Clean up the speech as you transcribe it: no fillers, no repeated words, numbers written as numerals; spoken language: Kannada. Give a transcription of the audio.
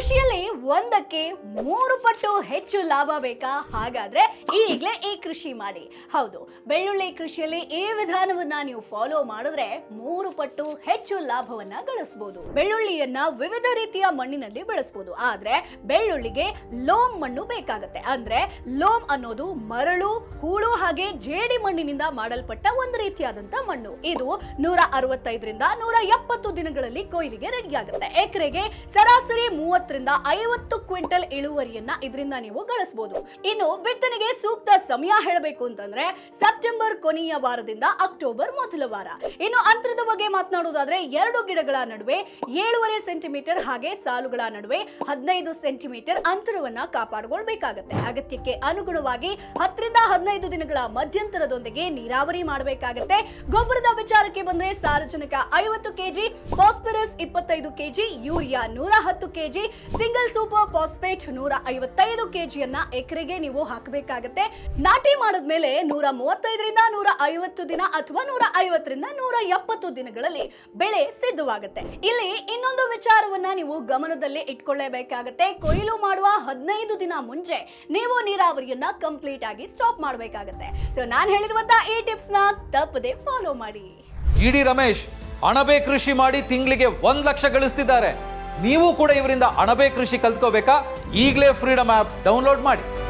ಕೃಷಿಯಲ್ಲಿ ಒಂದಕ್ಕೆ 3 ಪಟ್ಟು ಹೆಚ್ಚು ಲಾಭ ಬೇಕಾ? ಹಾಗಾದ್ರೆ ಈಗಲೇ ಈ ಕೃಷಿ ಮಾಡಿ. ಹೌದು, ಬೆಳ್ಳುಳ್ಳಿ ಕೃಷಿಯಲ್ಲಿ ಈ ವಿಧಾನವನ್ನ ನೀವು ಫಾಲೋ ಮಾಡಿದ್ರೆ 3 ಪಟ್ಟು ಹೆಚ್ಚು ಲಾಭವನ್ನ ಗಳಿಸಬಹುದು. ಬೆಳ್ಳುಳ್ಳಿಯನ್ನ ವಿವಿಧ ರೀತಿಯ ಮಣ್ಣಿನಲ್ಲಿ ಬೆಳೆಸಬಹುದು. ಆದ್ರೆ ಬೆಳ್ಳುಳ್ಳಿಗೆ ಲೋಮ್ ಮಣ್ಣು ಬೇಕಾಗುತ್ತೆ. ಅಂದ್ರೆ ಲೋಮ್ ಅನ್ನೋದು ಮರಳು, ಹೂಳು ಹಾಗೆ ಜೇಡಿ ಮಣ್ಣಿನಿಂದ ಮಾಡಲ್ಪಟ್ಟ ಒಂದು ರೀತಿಯಾದಂತ ಮಣ್ಣು. ಇದು 165ರಿಂದ 170 ದಿನಗಳಲ್ಲಿ ಕೊಯ್ಲಿಗೆ ರೆಡಿ ಆಗುತ್ತೆ. ಎಕರೆಗೆ ಸರಾಸರಿ 30ರಿಂದ 50 ಕ್ವಿಂಟಲ್ ಇಳುವರಿಯನ್ನ ಇದರಿಂದ ನೀವು ಗಳಿಸಬಹುದು. ಇನ್ನು ಬಿತ್ತನೆಗೆ ಸೂಕ್ತ ಸಮಯ ಹೇಳಬೇಕು ಅಂತಂದ್ರೆ ಸೆಪ್ಟೆಂಬರ್ ಕೊನೆಯ ವಾರದಿಂದ ಅಕ್ಟೋಬರ್ ಮೊದಲ ವಾರ. ಇನ್ನು ಅಂತರದ ಬಗ್ಗೆ ಮಾತನಾಡೋದಾದ್ರೆ 2 ಗಿಡಗಳ ನಡುವೆ 7.5 ಸೆಂಟಿಮೀಟರ್ ಹಾಗೆ ಸಾಲುಗಳ ನಡುವೆ 15 ಸೆಂಟಿಮೀಟರ್ ಅಂತರವನ್ನ ಕಾಪಾಡಿಕೊಳ್ಬೇಕಾಗತ್ತೆ. ಅಗತ್ಯಕ್ಕೆ ಅನುಗುಣವಾಗಿ 10ರಿಂದ 15 ದಿನಗಳ ಮಧ್ಯಂತರದೊಂದಿಗೆ ನೀರಾವರಿ ಮಾಡಬೇಕಾಗತ್ತೆ. ಗೊಬ್ಬರದ ವಿಚಾರಕ್ಕೆ ಬಂದ್ರೆ ಸಾರಜನಕ 50 KG, phosphorus 25 KG, urea 110 KG, single super phosphate 155 ಕೆಜಿಯನ್ನ ಎಕರೆಗೆ ನೀವು ಹಾಕಬೇಕಾಗತ್ತೆ. ನಾಟಿ ಮಾಡಿದ್ಮೇಲೆ 135ರಿಂದ 150 ದಿನ ಅಥವಾ 150ರಿಂದ 170 ದಿನಗಳಲ್ಲಿ ಬೆಳೆ ಸಿದ್ಧವಾಗುತ್ತೆ. ಇಲ್ಲಿ ಇನ್ನೊಂದು ವಿಚಾರವನ್ನ ನೀವು ಗಮನದಲ್ಲಿ ಇಟ್ಕೊಳ್ಳೇಬೇಕಾಗತ್ತೆ. ಕೊಯ್ಲು ಮಾಡುವ 15 ದಿನ ಮುಂಚೆ ನೀವು ನೀರಾವರಿಯನ್ನ ಕಂಪ್ಲೀಟ್ ಆಗಿ ಸ್ಟಾಪ್ ಮಾಡಬೇಕಾಗತ್ತೆ. ಸೊ ನಾನು ಹೇಳಿರುವಂತ ಈ ಟಿಪ್ಸ್ ನ ತಪ್ಪದೆ ಫಾಲೋ ಮಾಡಿ. ಜಿಡಿ ರಮೇಶ್ ಅಣಬೆ ಕೃಷಿ ಮಾಡಿ ತಿಂಗಳಿಗೆ 1 ಲಕ್ಷ ಗಳಿಸ್ತಿದ್ದಾರೆ. ನೀವು ಕೂಡ ಇವರಿಂದ ಅಣಬೆ ಕೃಷಿ ಕಲ್ತ್ಕೋಬೇಕಾ? ಈಗಲೇ ಫ್ರೀಡಮ್ ಆಪ್ ಡೌನ್ಲೋಡ್ ಮಾಡಿ.